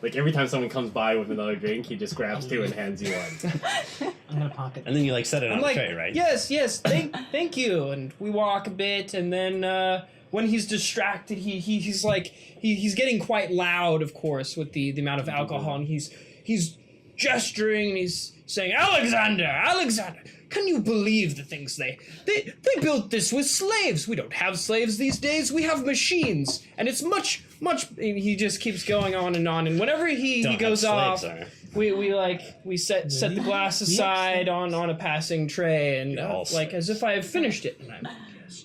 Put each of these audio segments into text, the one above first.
Like every time someone comes by with another drink, he just grabs 2 and hands you one. I'm gonna pocket. And then you like set it on the tray, right? Yes, thank you. And we walk a bit, and then when he's distracted, he's like he's getting quite loud, of course, with the amount of alcohol, and he's gesturing and he's saying, Alexander, can you believe the things they built this with slaves? We don't have slaves these days. We have machines, and it's much. He just keeps going on, and whenever he goes off, we set the glass aside on a passing tray, and like as if I have finished it. And I'm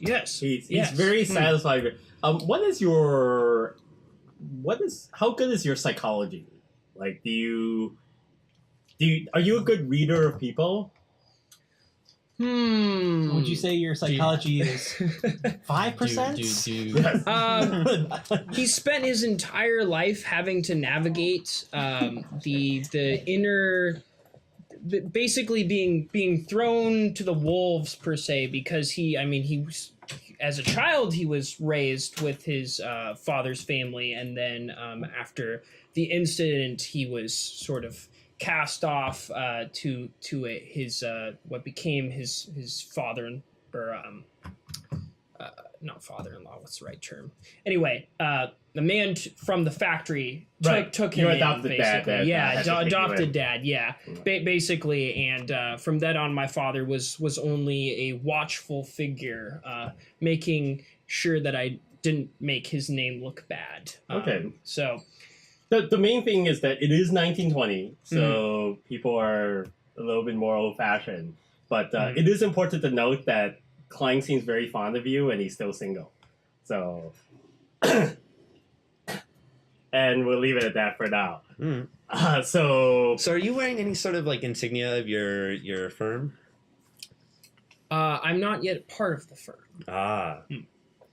yes. He's very satisfied. How good is your psychology? Like, are you a good reader of people? Would you say your psychology is 5%? He spent his entire life having to navigate the inner, basically being thrown to the wolves per se, because he was, as a child he was raised with his father's family, and then after the incident he was sort of cast off to his what became his father or not father-in-law. What's the right term? Anyway, the man from the factory took him. Your adopted dad. Adopted dad. Yeah, basically, and from then on, my father was only a watchful figure, making sure that I didn't make his name look bad. Okay, so. The main thing is that it is 1920, so people are a little bit more old-fashioned. But it is important to note that Klein seems very fond of you, and he's still single. So, and we'll leave it at that for now. So are you wearing any sort of like insignia of your firm? I'm not yet part of the firm.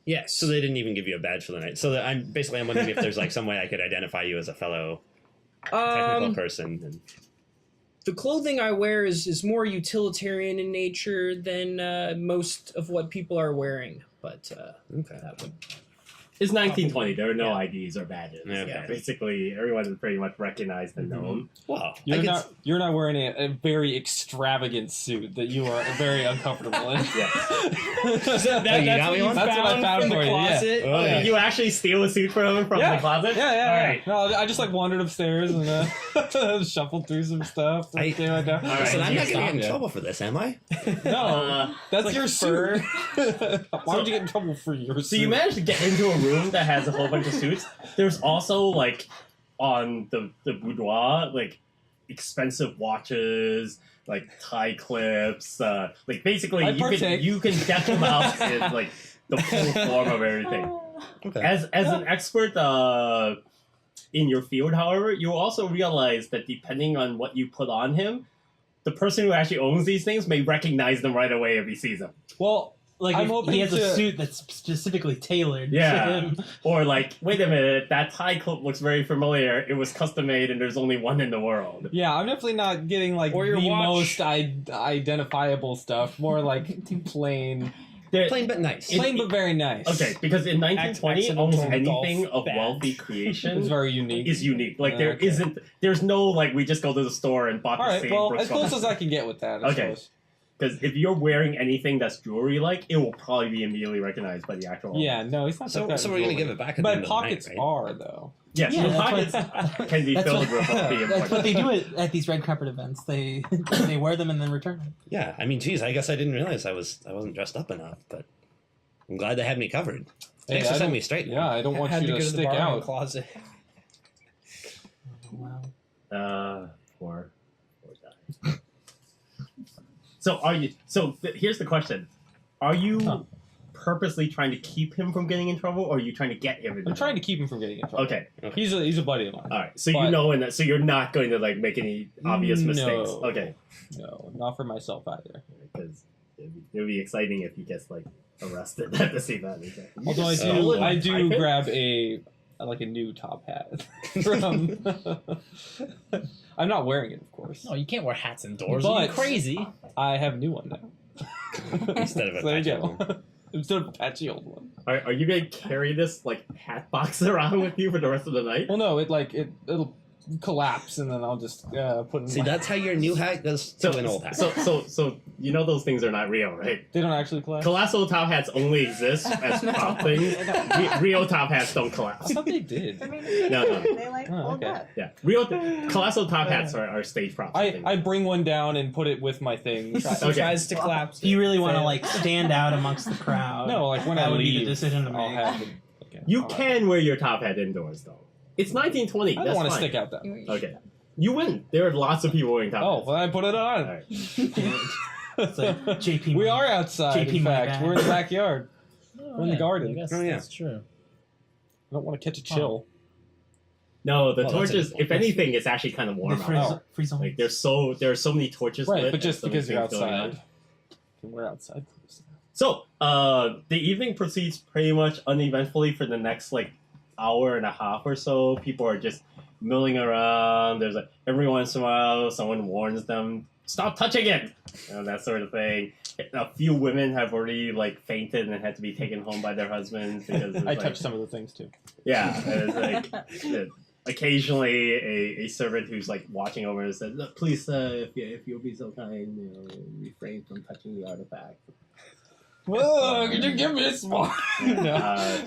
Yes. So they didn't even give you a badge for the night. So I'm wondering if there's like some way I could identify you as a fellow technical person. The clothing I wear is more utilitarian in nature than most of what people are wearing. But that would. It's 1920. There are no IDs or badges. Okay. Yeah, basically, everyone is pretty much recognized and known. Well, you're not wearing a very extravagant suit that you are very uncomfortable in. That's what I found for you. Closet? Yeah. Did you actually steal a suit from him from the closet? Yeah. All right. No, I just like wandered upstairs and shuffled through some stuff. Listen, I'm not going to get in trouble for this, am I? No, that's your suit. Why would you get in trouble for your suit? So you managed to get into a room that has a whole bunch of suits. There's also like on the boudoir like expensive watches, like tie clips, like basically you can deck them out in like the full form of everything. Okay. As an expert in your field, however, you also realize that depending on what you put on him, the person who actually owns these things may recognize them right away if he sees them. Well, like if he has a suit that's specifically tailored to him. Or like, wait a minute, that tie clip looks very familiar. It was custom made and there's only one in the world. Yeah, I'm definitely not getting like the most identifiable stuff. More like plain but nice. Plain but very nice. Okay, because in 1920, almost anything of wealthy creation is very unique. Is unique. Like there's no like we just go to the store and bought the same. All right, well, as close as I can get with that. I suppose. Because if you're wearing anything that's jewelry-like, it will probably be immediately recognized by the actual. Yeah, no, he's not. So we're going to give it back. But pockets are though. Yes, the pockets can be filled with wealthy. That's what they do at these red carpet events. They wear them and then return them. Yeah, I mean, geez, I guess I didn't realize I wasn't dressed up enough, but I'm glad they had me covered. Thanks for setting me straight. Yeah, I don't want you to stick out. Closet. Wow. Poor guy. So here's the question: are you purposely trying to keep him from getting in trouble, or are you trying to get him in trouble? I'm trying to keep him from getting in trouble. Okay. He's a buddy of mine. All right. So you know, and so you're not going to like make any obvious mistakes. No. Okay. No, not for myself either. Because it would be exciting if he gets like arrested at the same time. Although I do grab a new top hat from. I'm not wearing it, of course. No, you can't wear hats indoors. But are you crazy? I have a new one now. Instead of a patchy old one. Instead of a patchy old one. Are you going to carry this like hat box around with you for the rest of the night? Well, no, it'll collapse, and then I'll just put in. See, that's how your new hat goes to an old hat. So you know those things are not real, right? They don't actually collapse. Colossal top hats only exist as prop things. Real top hats don't collapse. I thought they did. I mean, No. they like Oh, hold okay. up. Yeah, colossal top hats are stage props. I bring one down and put it with my things. Okay. Tries to collapse. If you really want to like stand out amongst the crowd, No, like when that I would leave, be the decision to I'll make. have it. Okay. You All right. can wear your top hat indoors though. It's 1920. I don't That's want to fine. stick out that much. Okay, you win. There are lots of people wearing top Oh, hats. well, I put it on. All right. It's like JP. We are outside. JP In my fact, bad. we're in the backyard. Oh, We're in the garden. I guess Oh, yeah. that's true. I don't want to catch a chill. No, the Well, that's a torches. good point. If anything, it's actually kind of warm out. free zone. Like there are so many torches Right, lit but and just so many because you're things going on. outside. We're outside. So, the evening proceeds pretty much uneventfully for the next like hour and a half or so. People are just milling around. There's like every once in a while, someone warns them, "Stop touching it," that sort of thing. A few women have already like fainted and had to be taken home by their husbands because it's, I like, touched some of the things too. Yeah, and it's like occasionally a servant who's like watching over and says, "Look, please, if you'll be so kind, refrain from touching the artifact." Whoa, could you give me a small? No.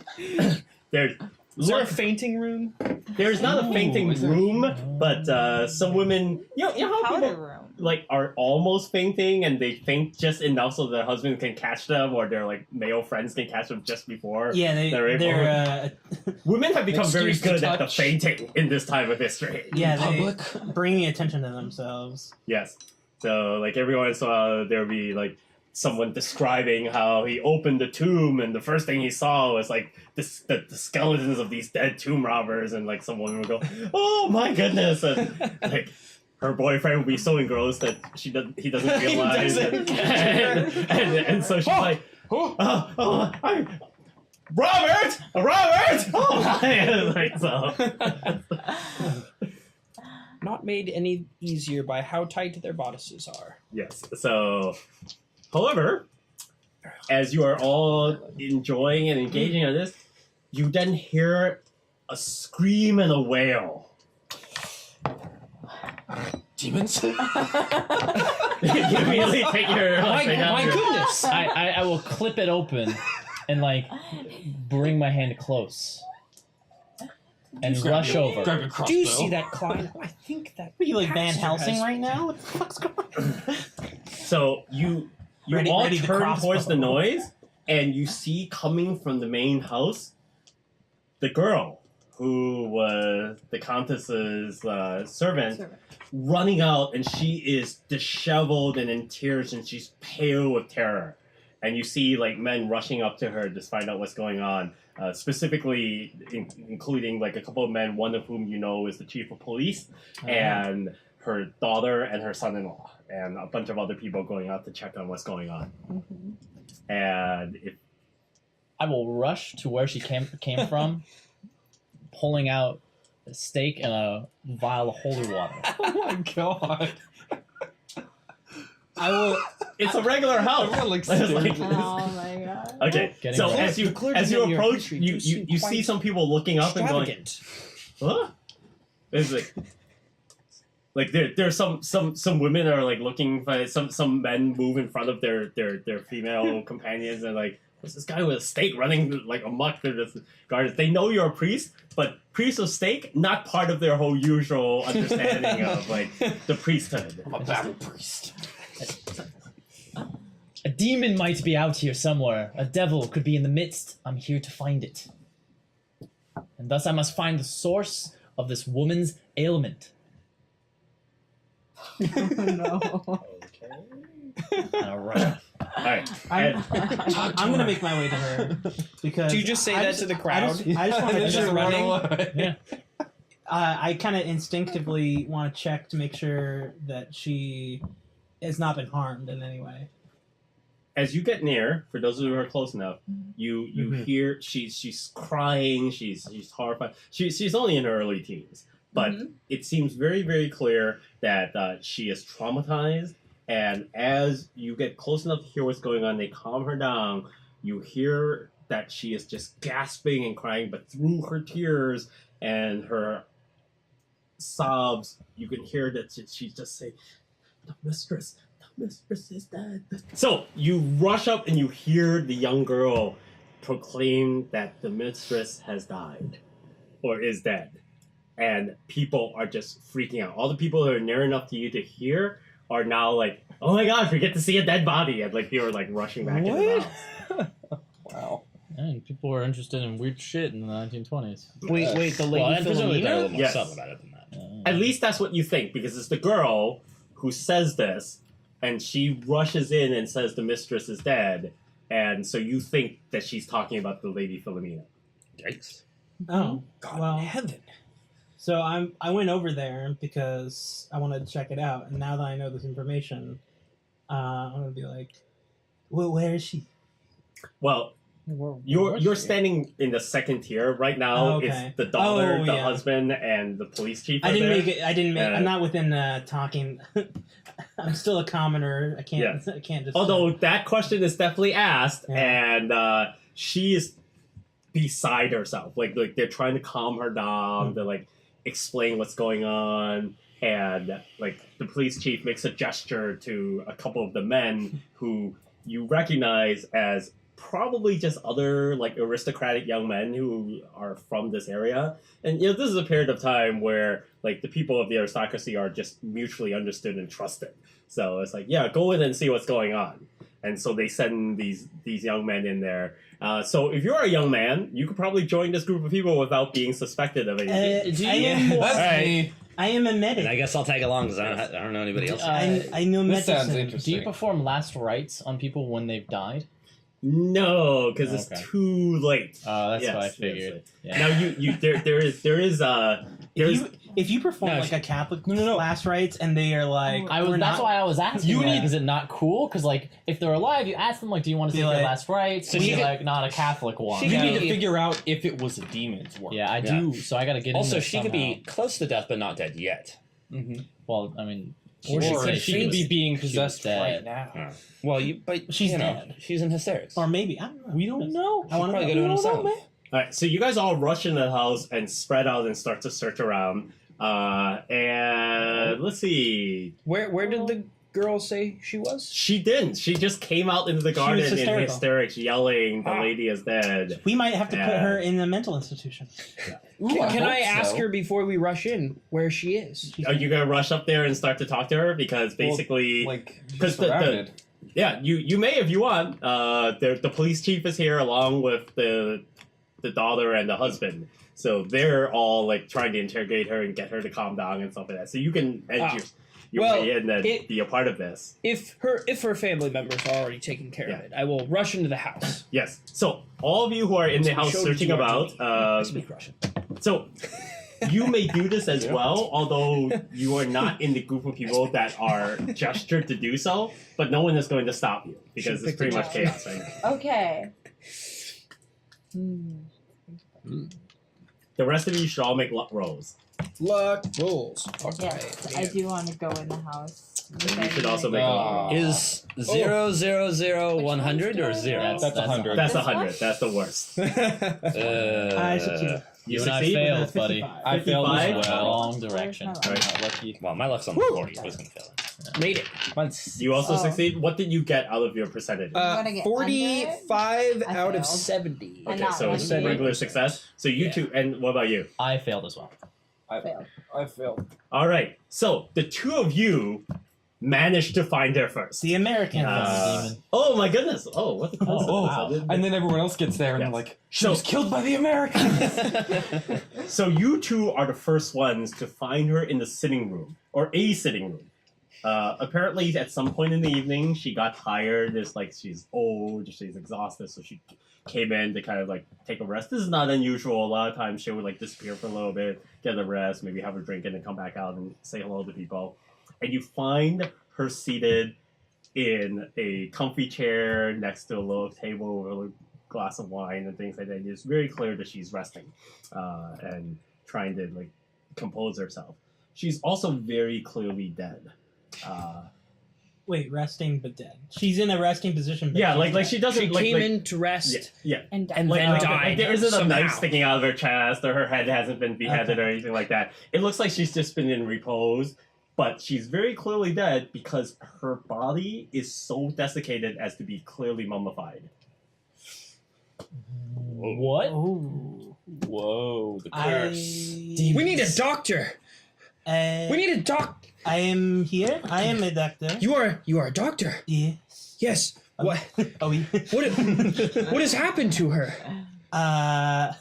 There's Is there a fainting room? there's not a fainting is there- room, but some women, you know how Powder people room. like are almost fainting and they faint just enough so their husband can catch them or their like male friends can catch them just before. Yeah, They're able- they're Women have become very Excuse to good at the touch. fainting in this time of history. yeah Public. they bringing attention to themselves. Yes. So like every once in a while there'll be like someone describing how he opened the tomb and the first thing he saw was like the skeletons of these dead tomb robbers, and like some woman would go, "Oh my goodness," and like her boyfriend would be so engrossed that he doesn't realize, doesn't and so she's like, Oh, Robert, oh my, like so. Not made any easier by how tight their bodices are. Yes. So, however, as you are all enjoying and engaging on this, you then hear a scream and a wail. demons. You immediately take your My, thing out my your- goodness! I will clip it open and like bring my hand close and rush over. Grab your Do you crossbow. see that, Klein? I think that. Are you like Van Baxter Helsing has- right now? What the fuck's going on? So you Ready- all ready to turn crossbow. towards the noise, and you see coming from the main house the girl who was the Countess's servant, running out, and she is disheveled and in tears, and she's pale with terror. And you see like men rushing up to her to find out what's going on. Specifically, including like a couple of men, one of whom you know is the chief of police, and her daughter and her son-in-law, and a bunch of other people going out to check on what's going on. And if I will rush to where she came from, pulling out a steak and a vial of holy water. Oh my god. I will. it's a regular house. Everyone looks It's stupid. Oh my god. Okay, Getting so ready. as you The clergy as you in your approach, country you do seem you see quite some people looking up and going, Extravagant. "Huh?" It's like there's some women are like looking for some men move in front of their female companions and like, what's this guy with a stake running like amok through this garden? They know you're a priest, but priest of stake not part of their whole usual understanding of like the priesthood. I'm a battle priest. A demon might be out here somewhere. A devil could be in the midst. I'm here to find it. And thus I must find the source of this woman's ailment. No. All right. All right, I'm gonna make my way to her because. Do you just say I that to the I crowd? just want And to then just just run running? away. Yeah. I kind of instinctively want to check to make sure that she has not been harmed in any way. as you get near, for those who are close enough, you Mhm. hear she's crying, she's horrified. She's only in her early teens, but it seems very, very clear that she is traumatized. And as you get close enough to hear what's going on, they calm her down. You hear that she is just gasping and crying, but through her tears and her sobs. You can hear that she's just saying, the mistress is dead. So you rush up and you hear the young girl proclaim that the mistress has died or is dead. And people are just freaking out. All the people that are near enough to you to hear are now like, oh my gosh, we get to see a dead body. And like, people are like rushing back into the house. Wow. And people were interested in weird shit in the 1920s. Wait, the lady Well, and presumably they're a little more Yes. subtle about it than that. At least that's what you think, because it's the girl who says this, and she rushes in and says the mistress is dead, and so you think that she's talking about the Lady Philomena. Yikes. Oh, God well. in heaven. So I went over there because I wanted to check it out, and now that I know this information, I'm gonna be like, well, where is she? Well, you're standing in the second tier right now. Oh, okay. It's the daughter, Oh, the yeah. husband, and the police chief. I are didn't there. make it. I didn't make. Uh, I'm not within talking. I'm still a commoner. I can't. I can't just. Although that question is definitely asked, Yeah. and she is beside herself. Like they're trying to calm her down. They're like explain what's going on, and like the police chief makes a gesture to a couple of the men who you recognize as probably just other like aristocratic young men who are from this area. And you know, this is a period of time where like the people of the aristocracy are just mutually understood and trusted. So it's like, yeah, go in and see what's going on. And so they send these young men in there. So if you're a young man, you could probably join this group of people without being suspected of anything. I am. That's Alright. me. I am a medic. And I guess I'll tag along because I don't know anybody else. I know This medicine. sounds Do interesting. you perform last rites on people when they've died? No, because Okay. it's too late. That's Yes, what I yes, figured. yes. Yeah. Now there's If you perform No, like a Catholic last rites and they are like, That's why I was asking. You Like, need- is it not cool? Because like, if they're alive, you ask them like, "Do you want to Be see their like- last rites?" So And she be could- like, "Not a Catholic one." You Yeah. need to figure out if it was a demon's work. Yeah, I Yeah. do. So I got to get in Also, there she could somehow. be close to death, but not dead yet. Mm-hmm. Well, I mean, Or she she said could be being was possessed dead. right now. Well, but She's you know, dead. she's in hysterics. or maybe I don't know. We don't know. I want probably to go to an asylum. all right. So you guys all rush into the house and spread out and start to search around. And let's see. Where did the girl say she was? She didn't. She just came out into the garden in hysterical. hysterics, yelling, "The Ah. lady is dead." We might have to put Yeah. her in a mental institution. Can I hope ask so. her before we rush in where she is? Are you gonna rush up there and start to talk to her? Because basically, Like, 'Cause the- surrounded. yeah, you may if you want. The police chief is here along with the daughter and the husband. So they're all like trying to interrogate her and get her to calm down and stuff like that. So you can edge your Well, way in and it- be a part of this. If her family members are already taking care of Yeah. it, I will rush into the house. Yes. So all of you who are in the So house show searching you our about, duty. I speak Russian. so you may do this as well, although you are not in the group of people that are gestured to do so. But no one is going to stop you because Should it's pick pretty the much chaos right now. Okay. The rest of you should all make luck rolls. Luck rolls. Yes, I do want to go in the house. And you should also make a luck roll. Is 000 or 0? That's 100. That's This 100. one? That's the worst. I succeed. You You and I succeed? failed, buddy. 55. I failed as 55? well. Wrong direction. Where's I'm my not lucky. Well, my luck's on the 40. I was going to fail it. Made it. You also Oh. succeed? What did you get out of your percentage? gonna get 45 I out of failed. 70. I Okay, not so one it's D. regular success. So you Yeah. two, and what about you? I failed as well. Failed. I failed. All right. So the two of you managed to find her first. The American. Demon. Oh my goodness! Oh, what the coincidence! Oh, I didn't- and then everyone else gets there and Yes. they're like, she So- was killed by the Americans. So you two are the first ones to find her in the sitting room, or a sitting room. Apparently, at some point in the evening, she got tired. It's like she's old, she's exhausted, so she came in to kind of like take a rest. This is not unusual. A lot of times she would like disappear for a little bit, get a rest, maybe have a drink, and then come back out and say hello to people. And you find her seated in a comfy chair next to a little table with a glass of wine and things like that. It's very clear that she's resting and trying to like compose herself. She's also very clearly dead. Wait, resting but dead. She's in a resting position. But Yeah, she's like dead. she doesn't She like came like, in to rest. Yeah. And And Like, then like, died. there isn't a somehow. knife sticking out of her chest, or her head hasn't been beheaded, or anything like that. It looks like she's just been in repose, but she's very clearly dead because her body is so desiccated as to be clearly mummified. What? Oh. Whoa, the I. curse. We need a doctor. We need a doc. I am here. I am a doctor. You are a doctor. Yes. Yes. What? Oh, we. What has happened to her? I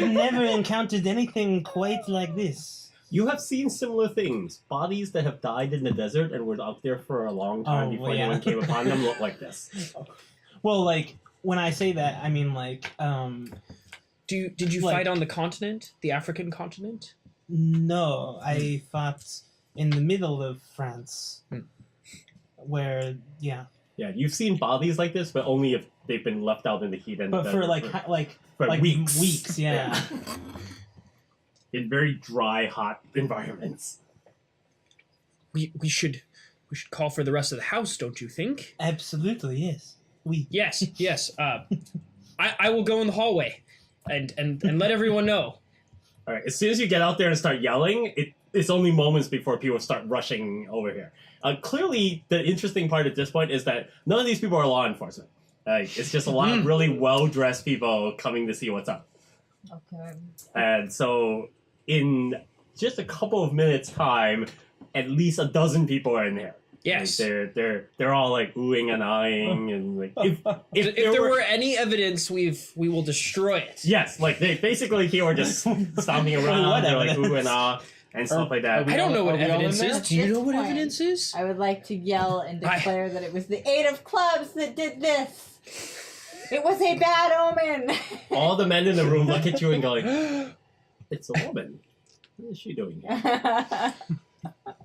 have never encountered anything quite like this. You have seen similar things. Bodies that have died in the desert and were out there for a long time Oh, before well, yeah. anyone came upon them look like this. Well, like when I say that, I mean like Did you Like- fight on the continent, the African continent? no, I fought in the middle of France, where yeah, Yeah, you've seen bodies like this, but only if they've been left out in the heat and but for like for weeks. weeks, yeah. In very dry, hot environments. We should call for the rest of the house, don't you think? Absolutely, yes. Yes. I will go in the hallway and let everyone know. All right. As soon as you get out there and start yelling, it's only moments before people start rushing over here. Clearly, the interesting part at this point is that none of these people are law enforcement. It's just a lot of really well-dressed people coming to see what's up. Okay. And so, in just a couple of minutes' time, at least a dozen people are in there. Yes. Like, they're all like oohing and eyeing, and like if If there were any evidence, we will destroy it. yes, like they basically here were just stomping around, What they're like evidence? ooh and ah and stuff like that. I don't know what Are we all in evidence there? is. Do you At know this what point, evidence is? I would like to yell and declare that it was the 8 of clubs that did this. It was a bad omen. All the men in the room look at you and go like, "It's a woman. What is she doing here?"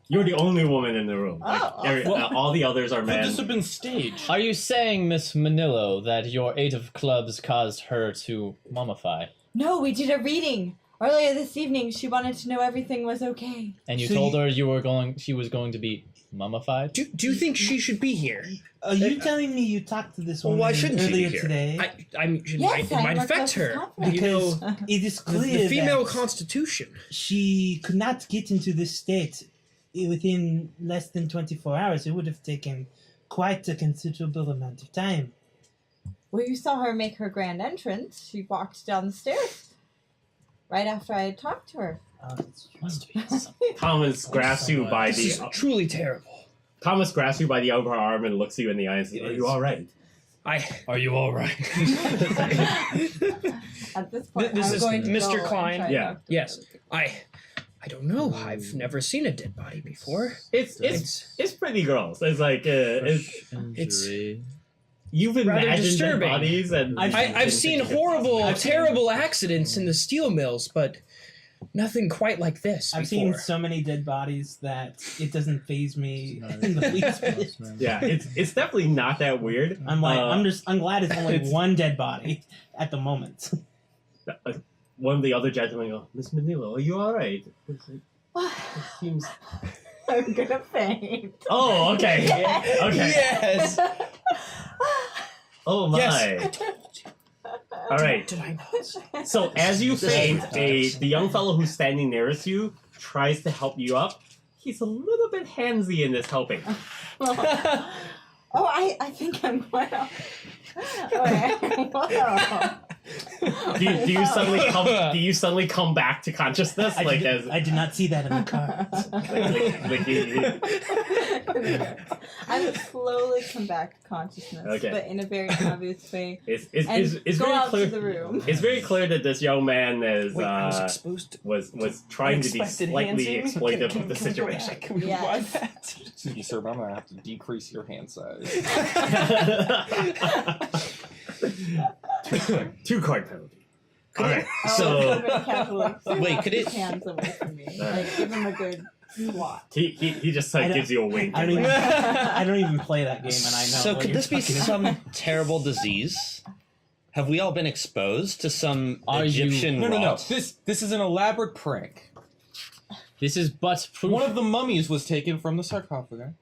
You're the only woman in the room. Like, Oh. all the others are Could men. this have been staged? Are you saying, Miss Manillo, that your 8 of clubs caused her to mummify? No, we did a reading. Earlier this evening, she wanted to know everything was okay. And you So told her she was going to be mummified? Do you think she should be here? Are you telling me you talked to this Well, woman why shouldn't she be earlier here? today? It Yes, might I'm affect her. confident. You know, Because it is the clear female that constitution. she could not get into this state within less than 24 hours. It would have taken quite a considerable amount of time. Well, you saw her make her grand entrance. She walked down the stairs right after I had talked to her. Must be something. Thomas grabs you by This is the truly terrible. Thomas grabs you by the upper arm and looks you in the eye and says, "Are you all right?" Are you all right? At this point, This I'm is going to Mr. go and Klein. try to Yeah. talk to Yes, her. I don't know. I've never seen a dead body before. It's pretty gross. It's like It's you've rather imagined dead disturbing. bodies and I've seen horrible, terrible accidents in the steel mills, but nothing quite like this. I've before. seen so many dead bodies that it doesn't faze me in the least bit. Yeah, it's definitely not that weird. I'm like, I'm glad it's only it's- one dead body at the moment. One of the other gentlemen go, "Miss Manillo, are you all right?" It's like, it seems. I'm gonna faint. Oh, okay, okay. Yes. Oh my. Yes. All right. Did I not? So as you faint, the young fellow who's standing nearest you tries to help you up. He's a little bit handsy in this helping. Oh, I think I'm well. Okay. Whoa. Do you suddenly come back to consciousness I did not see that in the car. I would slowly come back to consciousness, Okay. but in a very obvious way. It's Go very out clear. to the room. It's very clear that this young man is Wait, I was exposed to. was trying to be Unexpected slightly hand saving? exploitive of the Can we go situation. back? Can we Yes. rewind that? Excuse me, sir, but I'm gonna have to decrease your hand size. Two card penalty. All right, Oh, so very carefully. Wait, could it- Hands away from me. Like, give him a good swat. he just I like don't- gives you a wink. I don't even. I don't even play that game, and I know. So what could you're this be talking about. some terrible disease? Have we all been exposed to some Are you- Egyptian No. rot? This is an elaborate prank. This is but proof. One of the mummies was taken from the sarcophagi.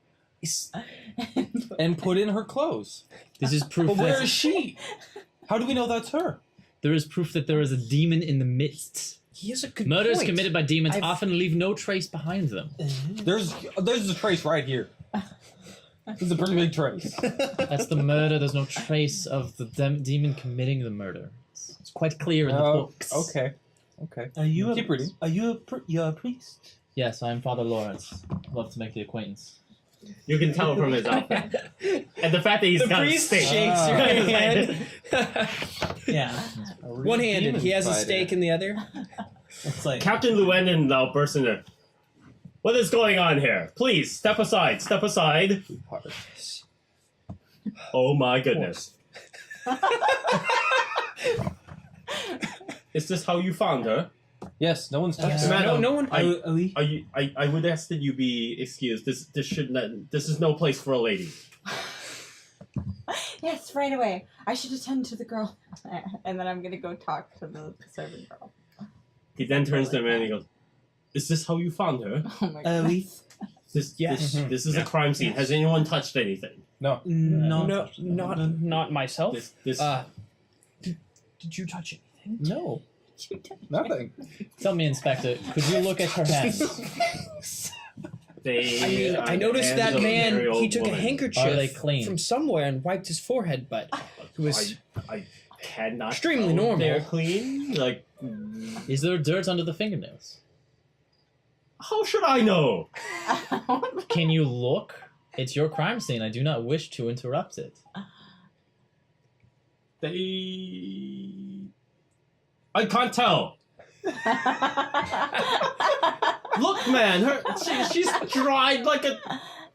and put in her clothes. This is proof But where that is she? How do we know that's her? there is proof that there is a demon in the midst. He has a good Murders point. committed by demons I've- often leave no trace behind them. There's a trace right here. There's a pretty big trace. That's the murder. There's no trace of the demon committing the murder. It's quite clear in the books. Okay. Are you Keep reading. Are you you're a priest? Yes, I am Father Lawrence. Love to make the acquaintance. You can tell from his outfit. And the fact that he's The got a priest stake. shakes your hand. Yeah. One-handed. He has a stake in the other. It's like Captain Llewellyn now bursts in there. What is going on here? Please, step aside. Step aside. Oh my goodness. Is this how you found her? Yes, no one's touched her. Madam, no one. I would ask that you be excused. This should not. This is no place for a lady. Yes, right away. I should attend to the girl. And then I'm gonna go talk to the servant girl. He then turns to him and he goes, "Is this how you found her? Oh my god. This is a crime scene. Has anyone touched anything? No. no, Not myself. This Did you touch anything? No. Nothing. Tell me, Inspector, could you look at her hands? they. I noticed that man. He took a Are they handkerchief clean? from somewhere and wiped his forehead, but it was I cannot. extremely tell if normal. They're clean. Like, Is there dirt under the fingernails? how should I know? Can you look? It's your crime scene. I do not wish to interrupt it. I can't tell. Look, man, she's dried like a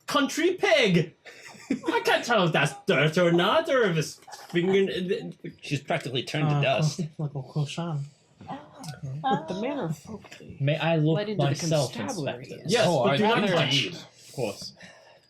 country pig. I can't tell if that's dirt or not, or if it's finger. She's practically turned to dust. Like a cochon. the manner of folk. May I look Led into the myself, constabulary. Inspector? Yes, Oh, but I do not rather- touch. Of course.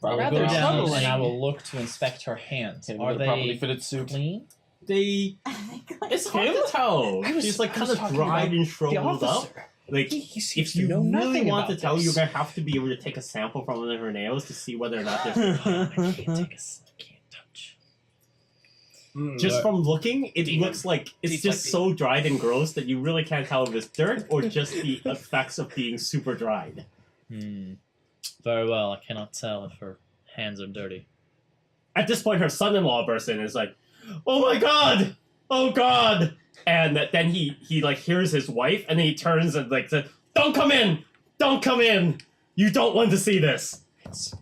I I will Rather go down troubling. and I will look to inspect her hands. Can Are we get a properly they fitted suit? clean? It's hard to tell. She's like kind of dried and shriveled up. Like, He seems if to you know really nothing want to about tell, this. you're gonna have to be able to take a sample from one of her nails to see whether or not they're. Can't touch. Just from looking, it looks like it's just so dried and gross that you really can't tell if it's dirt or just the effects of being super dried. Very well. I cannot tell if her hands are dirty. At this point, her son-in-law bursts in and is like, "Oh my god! Oh god!" And then he like hears his wife, and then he turns and like says, "Don't come in! Don't come in! You don't want to see this." It's